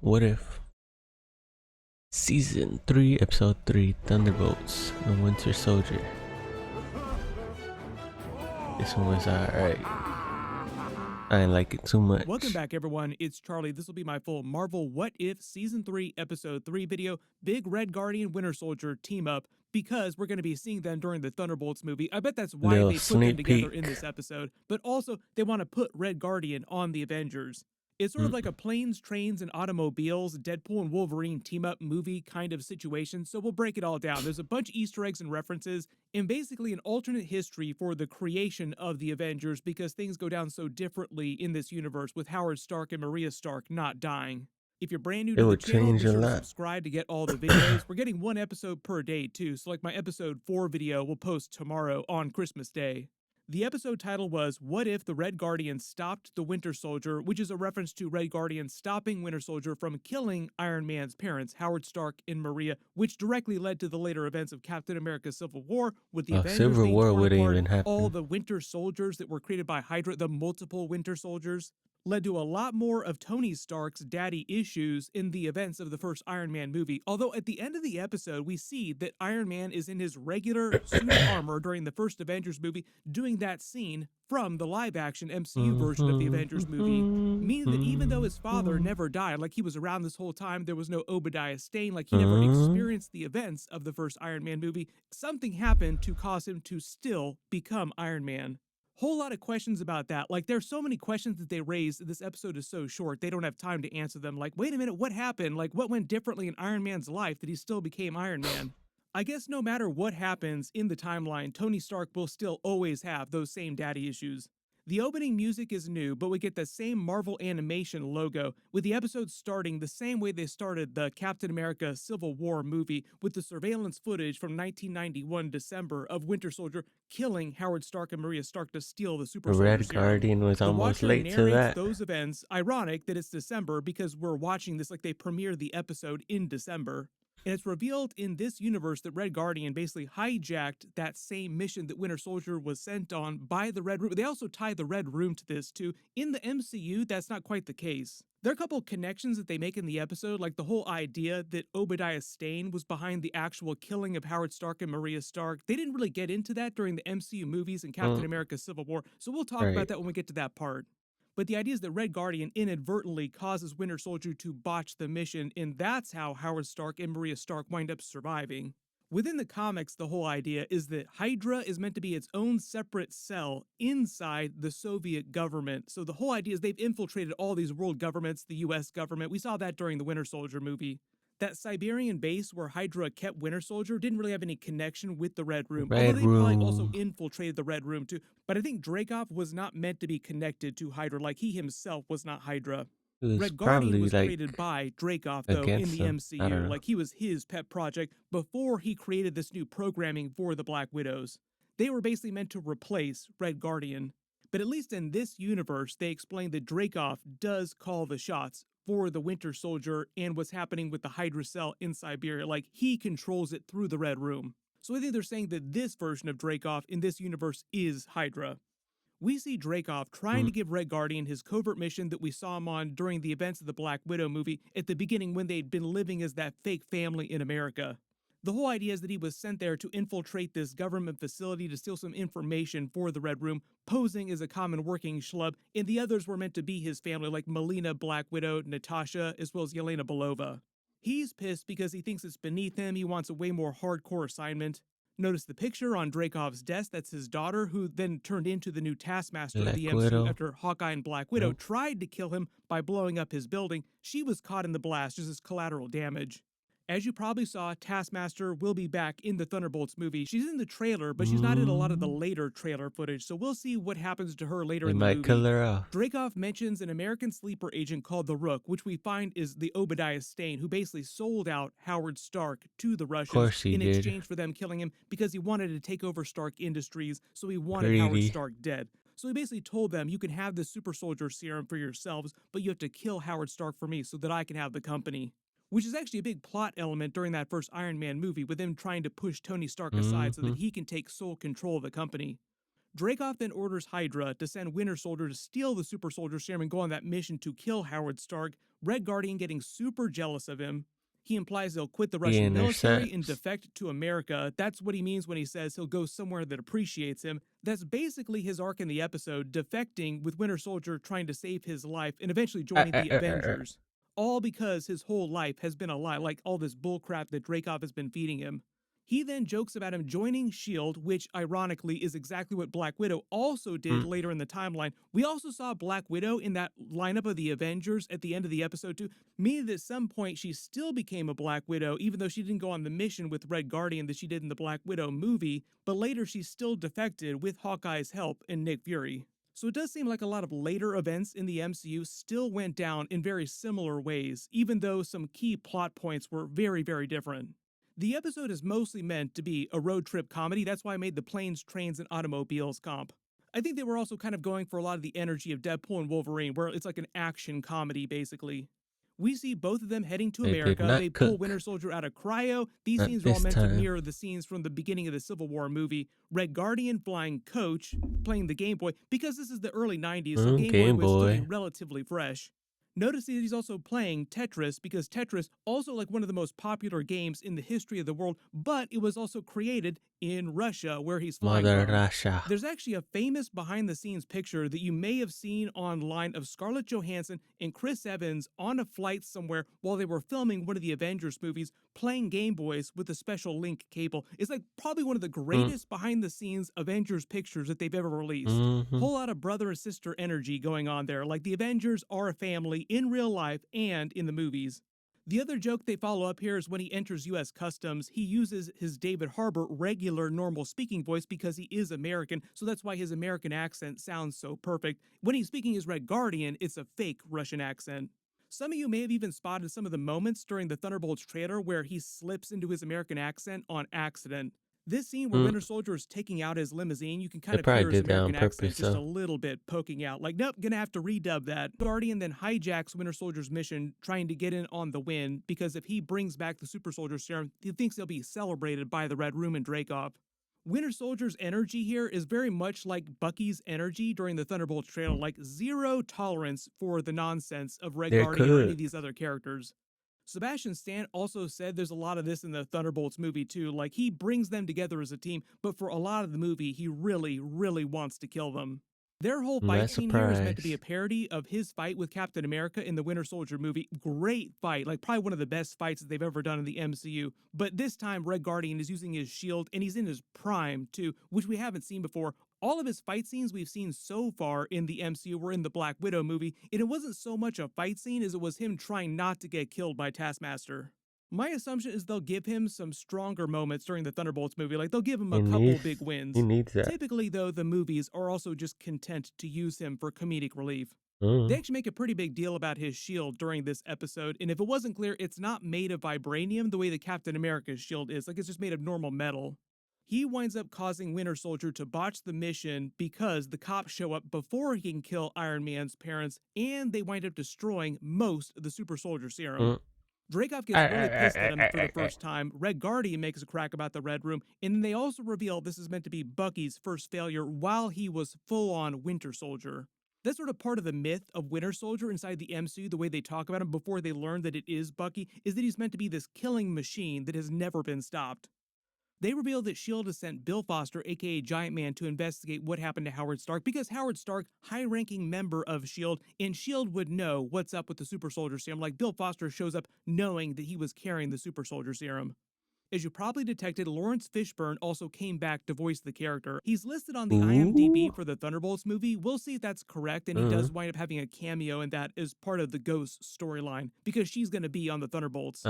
What if Season 3, Episode 3, Thunderbolts, The Winter Soldier. This one was alright. I didn't like it too much. Welcome back, everyone. It's Charlie. This will be my full Marvel What If Season 3, Episode 3 video. Big Red Guardian Winter Soldier team up, because we're going to be seeing them during the Thunderbolts movie. I bet that's why Little they put them sneak together peek. in this episode. But also, they want to put Red Guardian on the Avengers. It's sort of like a planes, trains, and automobiles, Deadpool and Wolverine team-up movie kind of situation, so we'll break it all down. There's a bunch of Easter eggs and references, and basically an alternate history for the creation of the Avengers, because things go down so differently in this universe, with Howard Stark and Maria Stark not dying. If you're brand new to the would channel, change be a sure to lot. subscribe to get all the videos. We're getting one episode per day, too, so like my episode 4 video will post tomorrow on Christmas Day. The episode title was, What If the Red Guardian Stopped the Winter Soldier, which is a reference to Red Guardian stopping Winter Soldier from killing Iron Man's parents, Howard Stark and Maria, which directly led to the later events of Captain America Civil War, with the Avengers Civil being War torn wouldn't apart, even happen. all the Winter Soldiers that were created by Hydra, the multiple Winter Soldiers, led to a lot more of Tony Stark's daddy issues in the events of the first Iron Man movie. Although at the end of the episode, we see that Iron Man is in his regular suit of armor during the first Avengers movie, doing that scene from the live-action MCU version of the Avengers movie, meaning that even though his father never died, like he was around this whole time, there was no Obadiah Stane, like he never experienced the events of the first Iron Man movie, something happened to cause him to still become Iron Man. Whole lot of questions about that. Like, there's so many questions that they raised. This episode is so short, they don't have time to answer them. Like, wait a minute, what happened? Like, what went differently in Iron Man's life that he still became Iron Man? I guess no matter what happens in the timeline, Tony Stark will still always have those same daddy issues. The opening music is new, but we get the same Marvel animation logo, with the episode starting the same way they started the Captain America Civil War movie, with the surveillance footage from 1991 December of Winter Soldier killing Howard Stark and Maria Stark to steal the Super The Soldier Red Serum. Guardian was The almost Watcher late to narrates that. those events. Ironic that it's December, because we're watching this like they premiered the episode in December. And it's revealed in this universe that Red Guardian basically hijacked that same mission that Winter Soldier was sent on by the Red Room. They also tie the Red Room to this, too. In the MCU, that's not quite the case. There are a couple connections that they make in the episode, like the whole idea that Obadiah Stane was behind the actual killing of Howard Stark and Maria Stark. They didn't really get into that during the MCU movies and Captain America Civil War, so we'll talk about that when we get to that part. But the idea is that Red Guardian inadvertently causes Winter Soldier to botch the mission, and that's how Howard Stark and Maria Stark wind up surviving. Within the comics, the whole idea is that Hydra is meant to be its own separate cell inside the Soviet government. So the whole idea is they've infiltrated all these world governments, the US government. We saw that during the Winter Soldier movie. That Siberian base where Hydra kept Winter Soldier didn't really have any connection with the Red Room, although they probably also infiltrated the Red Room too. But I think Dreykov was not meant to be connected to Hydra, like he himself was not Hydra. Red Guardian was created by Dreykov, though, in the MCU. Like, he was his pet project before he created this new programming for the Black Widows. They were basically meant to replace Red Guardian. But at least in this universe, they explained that Dreykov does call the shots for the Winter Soldier and what's happening with the Hydra cell in Siberia. Like, he controls it through the Red Room. So I think they're saying that this version of Dreykov in this universe is Hydra. We see Dreykov trying to give Red Guardian his covert mission that we saw him on during the events of the Black Widow movie at the beginning, when they'd been living as that fake family in America. The whole idea is that he was sent there to infiltrate this government facility to steal some information for the Red Room, posing as a common working schlub, and the others were meant to be his family, like Melina, Black Widow, Natasha, as well as Yelena Belova. He's pissed because he thinks it's beneath him. He wants a way more hardcore assignment. Notice the picture on Dreykov's desk. That's his daughter, who then turned into the new Taskmaster of the MCU after Hawkeye and Black Widow tried to kill him by blowing up his building. She was caught in the blast, just as collateral damage. As you probably saw, Taskmaster will be back in the Thunderbolts movie. She's in the trailer, but she's not in a lot of the later trailer footage, so we'll see what happens to her later in the movie. They might kill her off. Dreykov mentions an American sleeper agent called the Rook, which we find is the Obadiah Stane, who basically sold out Howard Stark to the Russians in exchange for them killing him, because he wanted to take over Stark Industries, so he wanted Howard Stark dead. So he basically told them, you can have the Super Soldier Serum for yourselves, but you have to kill Howard Stark for me so that I can have the company. Which is actually a big plot element during that first Iron Man movie, with him trying to push Tony Stark aside so that he can take sole control of the company. Dreykov then orders Hydra to send Winter Soldier to steal the Super Soldier Serum and go on that mission to kill Howard Stark, Red Guardian getting super jealous of him. He implies he'll quit the He Russian military and intercepts. defect to America. That's what he means when he says he'll go somewhere that appreciates him. That's basically his arc in the episode, defecting with Winter Soldier trying to save his life and eventually joining the Avengers. All because his whole life has been a lie, like all this bullcrap that Dreykov has been feeding him. He then jokes about him joining S.H.I.E.L.D., which ironically is exactly what Black Widow also did later in the timeline. We also saw Black Widow in that lineup of the Avengers at the end of the episode too, meaning that at some point she still became a Black Widow, even though she didn't go on the mission with Red Guardian that she did in the Black Widow movie, but later she still defected with Hawkeye's help and Nick Fury. So it does seem like a lot of later events in the MCU still went down in very similar ways, even though some key plot points were very, very different. The episode is mostly meant to be a road trip comedy, that's why I made the planes, trains, and automobiles comp. I think they were also kind of going for a lot of the energy of Deadpool and Wolverine, where it's like an action comedy, basically. We see both of them heading to They did America. not They pull cook. Winter Soldier out of cryo. These Not scenes are all this meant to time. mirror the scenes from the beginning of the Civil War movie. Red Guardian flying Coach, playing the Game Boy, because this is the early 90s, so Game Boy would still be relatively fresh. Notice that he's also playing Tetris, because Tetris, also like one of the most popular games in the history of the world, but it was also created in Russia, where he's flying Mother from. Russia. There's actually a famous behind-the-scenes picture that you may have seen online of Scarlett Johansson and Chris Evans on a flight somewhere while they were filming one of the Avengers movies, playing Game Boys with a special link cable. It's like probably one of the greatest behind-the-scenes Avengers pictures that they've ever released. Whole lot of brother and sister energy going on there, like the Avengers are a family in real life and in the movies. The other joke they follow up here is when he enters US Customs, he uses his David Harbour regular normal speaking voice because he is American, so that's why his American accent sounds so perfect. When he's speaking as Red Guardian, it's a fake Russian accent. Some of you may have even spotted some of the moments during the Thunderbolts trailer where he slips into his American accent on accident. This scene where Winter Soldier is taking out his limousine, you can kind of hear his American accent just a little bit poking out. Like, nope, gonna have to redub that. Guardian then hijacks Winter Soldier's mission, trying to get in on the win, because if he brings back the Super Soldier Serum, he thinks he'll be celebrated by the Red Room and Dreykov. Winter Soldier's energy here is very much like Bucky's energy during the Thunderbolts trailer, like zero tolerance for the nonsense of Red Guardian or any of these other characters. Sebastian Stan also said there's a lot of this in the Thunderbolts movie too, like he brings them together as a team, but for a lot of the movie, he really, really wants to kill them. Their whole fight scene here is meant to be a parody of his fight with Captain America in the Winter Soldier movie. Great fight, like probably one of the best fights that they've ever done in the MCU. But this time, Red Guardian is using his shield, and he's in his prime too, which we haven't seen before. All of his fight scenes we've seen so far in the MCU were in the Black Widow movie, and it wasn't so much a fight scene as it was him trying not to get killed by Taskmaster. My assumption is they'll give him some stronger moments during the Thunderbolts movie, like they'll give him a couple big wins. He needs that. Typically, though, the movies are also just content to use him for comedic relief. They actually make a pretty big deal about his shield during this episode, and if it wasn't clear, it's not made of vibranium the way the Captain America's shield is, like it's just made of normal metal. He winds up causing Winter Soldier to botch the mission because the cops show up before he can kill Iron Man's parents, and they wind up destroying most of the Super Soldier Serum. Dreykov gets really pissed at him for the first time. Red Guardian makes a crack about the Red Room, and then they also reveal this is meant to be Bucky's first failure while he was full-on Winter Soldier. That's sort of part of the myth of Winter Soldier inside the MCU, the way they talk about him before they learn that it is Bucky, is that he's meant to be this killing machine that has never been stopped. They reveal that S.H.I.E.L.D. has sent Bill Foster, aka Giant Man, to investigate what happened to Howard Stark because Howard Stark, high-ranking member of S.H.I.E.L.D., and S.H.I.E.L.D. would know what's up with the Super Soldier Serum, like Bill Foster shows up knowing that he was carrying the Super Soldier Serum. As you probably detected, Lawrence Fishburne also came back to voice the character. He's listed on the IMDb for the Thunderbolts movie. We'll see if that's correct, and he does wind up having a cameo in that as part of the Ghost storyline, because she's going to be on the Thunderbolts.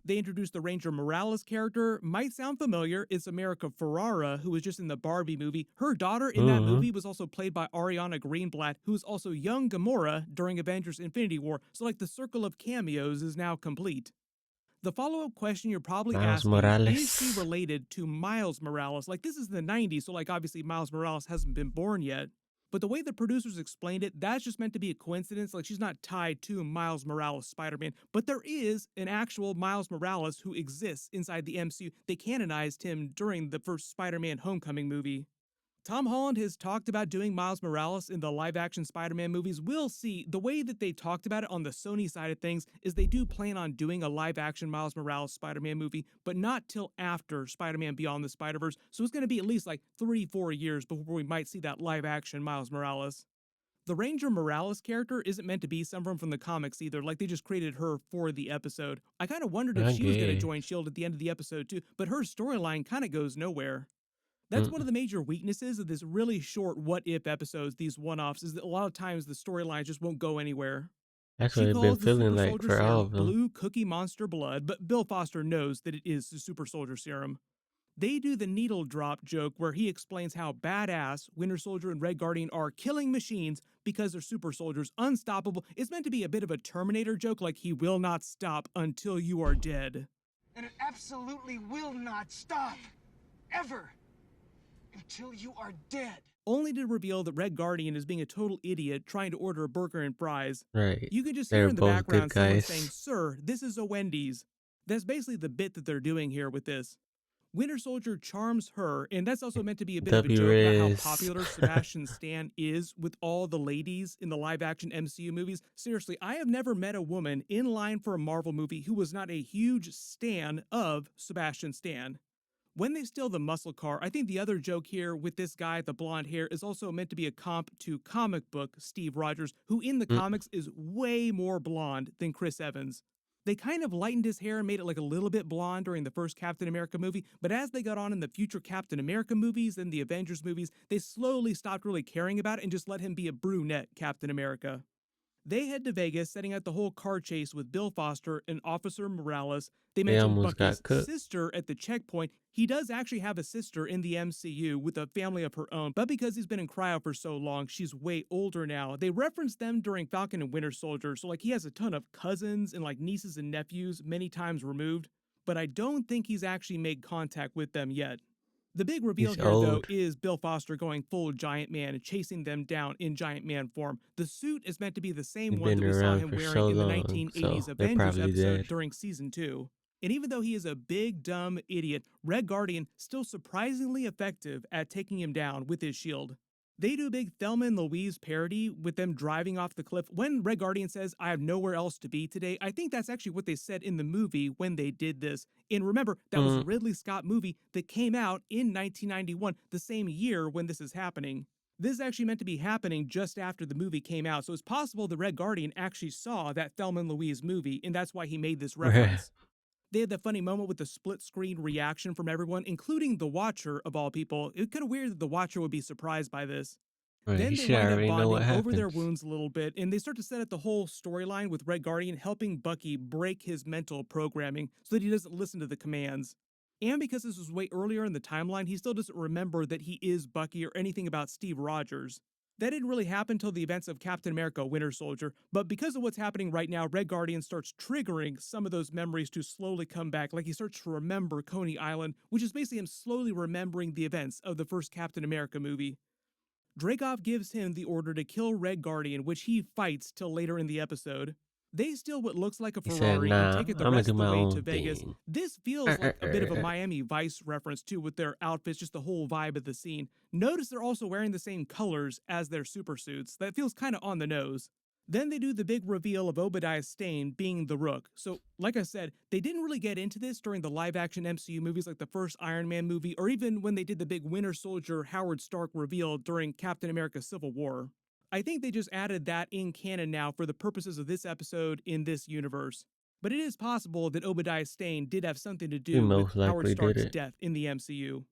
They introduced the Ranger Morales character. Might sound familiar. It's America Ferrara, who was just in the Barbie movie. Her daughter in that movie was also played by Ariana Greenblatt, who is also young Gamora during Avengers Infinity War. So like the circle of cameos is now complete. The follow-up question you're probably asking is she related to Miles Morales? Like this is the 90s, so like obviously Miles Morales hasn't been born yet. But the way the producers explained it, that's just meant to be a coincidence. Like she's not tied to Miles Morales Spider-Man, but there is an actual Miles Morales who exists inside the MCU. They canonized him during the first Spider-Man Homecoming movie. Tom Holland has talked about doing Miles Morales in the live action Spider Man movies. We'll see. The way that they talked about it on the Sony side of things is they do plan on doing a live action Miles Morales Spider Man movie, but not till after Spider Man Beyond the Spider Verse. So it's going to be at least like 3-4 years before we might see that live action Miles Morales. The Ranger Morales character isn't meant to be someone from the comics either, like they just created her for the episode. I kind of wondered if I she was going to guess. join S.H.I.E.L.D. at the end of the episode too, but her storyline kind of goes nowhere. That's one of Mm. the major weaknesses of this really short what if episodes, these one offs, is that a lot of times the storylines just won't go anywhere. That's what She it's been calls the feeling super like soldier for all serum of them. blue cookie monster blood, but Bill Foster knows that it is the super soldier serum. They do the needle drop joke where he explains how badass Winter Soldier and Red Guardian are killing machines because they're super soldiers, unstoppable. It's meant to be a bit of a Terminator joke, like he will not stop until you are dead. And it absolutely will not stop. Ever. Until you are dead. Only to reveal that Red Guardian is being a total idiot trying to order a burger and fries. Right. You can just hear They're in the both good background someone saying, guys. "Sir, this is a Wendy's." That's basically the bit that they're doing here with this. Winter Soldier charms her, and that's also meant to be a bit of a W joke about how Riz. popular Sebastian Stan is with all the ladies in the live action MCU movies. Seriously, I have never met a woman in line for a Marvel movie who was not a huge stan of Sebastian Stan. When they steal the muscle car, I think the other joke here with this guy, the blonde hair, is also meant to be a comp to comic book Steve Rogers, who in the Mm. comics is way more blonde than Chris Evans. They kind of lightened his hair and made it like a little bit blonde during the first Captain America movie, but as they got on in the future Captain America movies and the Avengers movies, they slowly stopped really caring about it and just let him be a brunette Captain America. They head to Vegas, setting out the whole car chase with Bill Foster and Officer Morales. They They mention almost Bucky's got cooked. sister at the checkpoint. He does actually have a sister in the MCU with a family of her own, but because he's been in cryo for so long, she's way older now. They reference them during Falcon and Winter Soldier, so like he has a ton of cousins and like nieces and nephews many times removed, but I don't think he's actually made contact with them yet. The big reveal He's here, though, old. is Bill Foster going full Giant Man and chasing them down in Giant Man form. The suit is meant to be the same He's one been that we saw around him for wearing so in the long, 1980s so they're Avengers probably episode dead. during season 2. And even though he is a big, dumb idiot, Red Guardian still surprisingly effective at taking him down with his shield. They do a big Thelma and Louise parody with them driving off the cliff. When Red Guardian says, "I have nowhere else to be today," I think that's actually what they said in the movie when they did this. And remember, that was a Mm. Ridley Scott movie that came out in 1991, the same year when this is happening. This is actually meant to be happening just after the movie came out, so it's possible the Red Guardian actually saw that Thelma and Louise movie, and that's why he made this Right. reference. They had that funny moment with the split screen reaction from everyone, including the Watcher of all people. It's kind of weird that the Watcher would be surprised by this. Right. He Then they should wind up already know what bonding over their happens. wounds a little bit, and they start to set up the whole storyline with Red Guardian helping Bucky break his mental programming so that he doesn't listen to the commands. And because this was way earlier in the timeline, he still doesn't remember that he is Bucky or anything about Steve Rogers. That didn't really happen until the events of Captain America Winter Soldier, but because of what's happening right now, Red Guardian starts triggering some of those memories to slowly come back, like he starts to remember Coney Island, which is basically him slowly remembering the events of the first Captain America movie. Dreykov gives him the order to kill Red Guardian, which he fights till later in the episode. They steal what looks like a He said, Ferrari and "Nah, take it I'm the gonna rest do of the my way to own Vegas. thing." This feels like a bit of a Miami Vice reference too, with their outfits, just the whole vibe of the scene. Notice they're also wearing the same colors as their super suits. That feels kind of on the nose. Then they do the big reveal of Obadiah Stane being the Rook. So, like I said, they didn't really get into this during the live action MCU movies like the first Iron Man movie, or even when they did the big Winter Soldier Howard Stark reveal during Captain America Civil War. I think they just added that in canon now for the purposes of this episode in this universe. But it is possible that Obadiah Stane did have something to He do with most Howard likely did Stark's it. death in the MCU.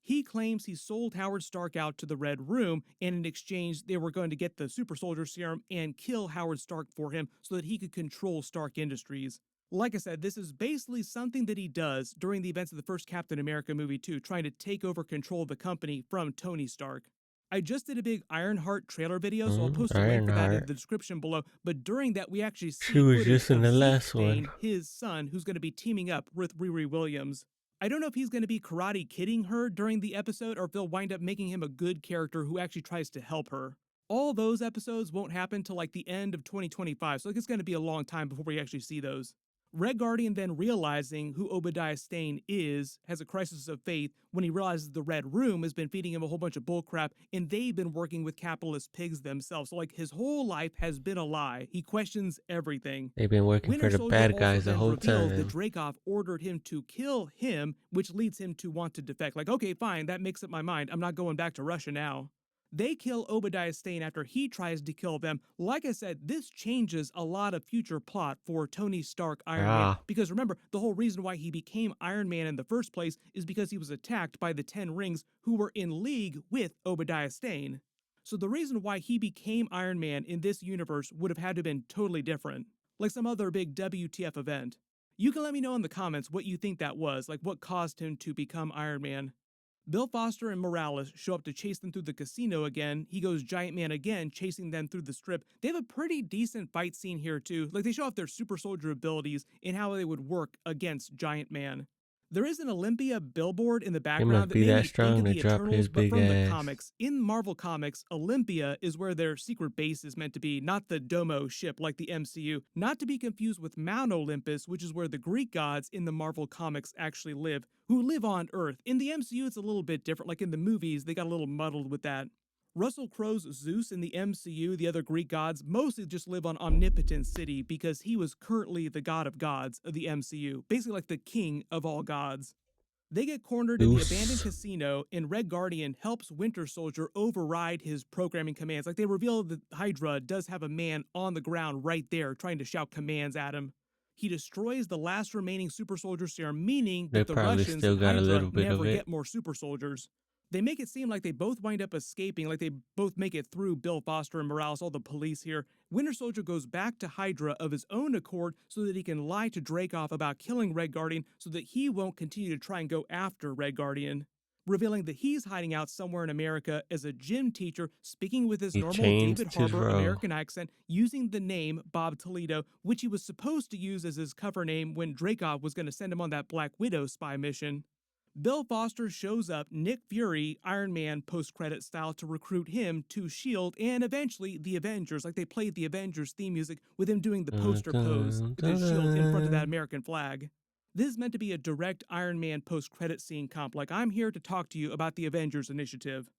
He claims he sold Howard Stark out to the Red Room, and in exchange, they were going to get the super soldier serum and kill Howard Stark for him so that he could control Stark Industries. Like I said, this is basically something that he does during the events of the first Captain America movie too, trying to take over control of the company from Tony Stark. I just did a big Ironheart trailer video, so I'll post a link for that in Ironheart. the description below. But during that, we actually She see was footage just in of the Zeke last one. Stane, his son, who's going to be teaming up with Riri Williams. I don't know if he's going to be karate kidding her during the episode or if they'll wind up making him a good character who actually tries to help her. All those episodes won't happen till like the end of 2025, so it's going to be a long time before we actually see those. Red Guardian then realizing who Obadiah Stane is has a crisis of faith when he realizes the Red Room has been feeding him a whole bunch of bullcrap and they've been working with capitalist pigs themselves. So like his whole life has been a lie. He questions everything. They've been working Winter for the Soldier bad also guys the then whole reveals that time. Dreykov ordered him to kill him, which leads him to want to defect. Like, okay, fine, that makes up my mind. I'm not going back to Russia now. They kill Obadiah Stane after he tries to kill them. Like I said, this changes a lot of future plot for Tony Stark Iron Man. Because remember, the whole reason why he became Iron Man in the first place is because he was attacked by the Ten Rings who were in league with Obadiah Stane. So the reason why he became Iron Man in this universe would have had to have been totally different. Like some other big WTF event. You can let me know in the comments what you think that was, like what caused him to become Iron Man. Bill Foster and Morales show up to chase them through the casino again. He goes Giant Man again, chasing them through the strip. They have a pretty decent fight scene here too. Like they show off their super soldier abilities and how they would work against Giant Man. There is an Olympia billboard in the background that made me think of the Eternals, but from the comics. In Marvel Comics, Olympia is where their secret base is meant to be, not the Domo ship like the MCU. Not to be confused with Mount Olympus, which is where the Greek gods in the Marvel Comics actually live, who live on Earth. In the MCU, it's a little bit different. Like in the movies, they got a little muddled with that. Russell Crowe's Zeus in the MCU, the other Greek gods, mostly just live on Omnipotent City because he was currently the god of gods of the MCU, basically like the king of all gods. They get cornered in the abandoned casino, and Red Guardian helps Winter Soldier override his programming commands. Like they reveal that Hydra does have a man on the ground right there trying to shout commands at him. He destroys the last remaining super soldier serum, meaning that the Russians and Hydra never get more super soldiers. They make it seem like they both wind up escaping, like they both make it through Bill Foster and Morales, all the police here. Winter Soldier goes back to Hydra of his own accord so that he can lie to Dreykov about killing Red Guardian so that he won't continue to try and go after Red Guardian. Revealing that he's hiding out somewhere in America as a gym teacher, speaking with his normal David Harbour American accent, using the name Bob Toledo, which he was supposed to use as his cover name when Dreykov was going to send him on that Black Widow spy mission. Bill Foster shows up Nick Fury, Iron Man post-credit style, to recruit him to S.H.I.E.L.D. and eventually the Avengers. Like they played the Avengers theme music with him doing the poster pose with his shield in front of that American flag. This is meant to be a direct Iron Man post-credit scene comp, like I'm here to talk to you about the Avengers Initiative.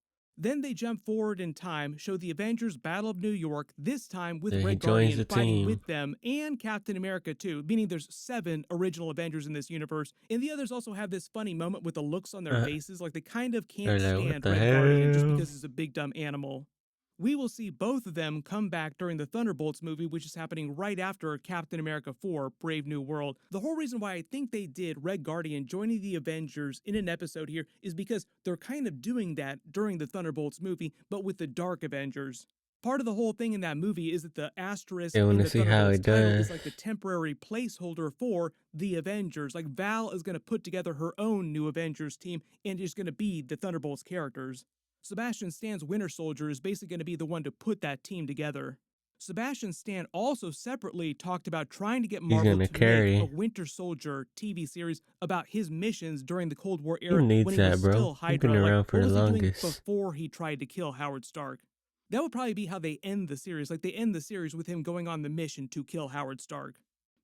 Then they jump forward in time, show the Avengers Battle of New York, this time with Red Guardian fighting with them, and Captain America too, meaning there's 7 original Avengers in this universe, and the others also have this funny moment with the looks on their faces, like they kind of can't stand Red Guardian just because he's a big dumb animal. We will see both of them come back during the Thunderbolts movie, which is happening right after Captain America 4, Brave New World. The whole reason why I think they did Red Guardian joining the Avengers in an episode here is because they're kind of doing that during the Thunderbolts movie, but with the Dark Avengers. Part of the whole thing in that movie is that the asterisk in the Thunderbolts title is like the temporary placeholder for the Avengers. Like Val is going to put together her own new Avengers team and is going to be the Thunderbolts characters. Sebastian Stan's Winter Soldier is basically going to be the one to put that team together. Sebastian Stan also separately talked about trying to get Marvel to make a Winter Soldier TV series about his missions during the Cold War era when he was still Hydra. Like, what was he doing before he tried to kill Howard Stark? That would probably be how they end the series. Like, they end the series with him going on the mission to kill Howard Stark.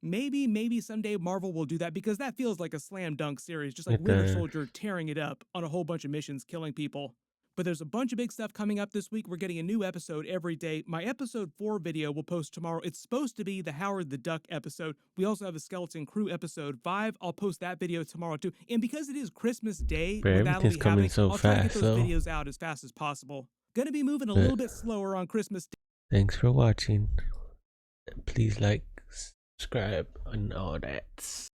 Maybe someday Marvel will do that because that feels like a slam dunk series, just like Winter Soldier tearing it up on a whole bunch of missions, killing people. But there's a bunch of big stuff coming up this week. We're getting a new episode every day. My episode 4 video will post tomorrow. It's supposed to be the Howard the Duck episode. We also have a Skeleton Crew episode 5. I'll post that video tomorrorow too. And because it is Christmas Day, everything's coming so fast. I'll try to get those videos out as fast as possible. Gonna be moving a little bit slower on Christmas Day. Thanks for watching. Please like, subscribe, and all that.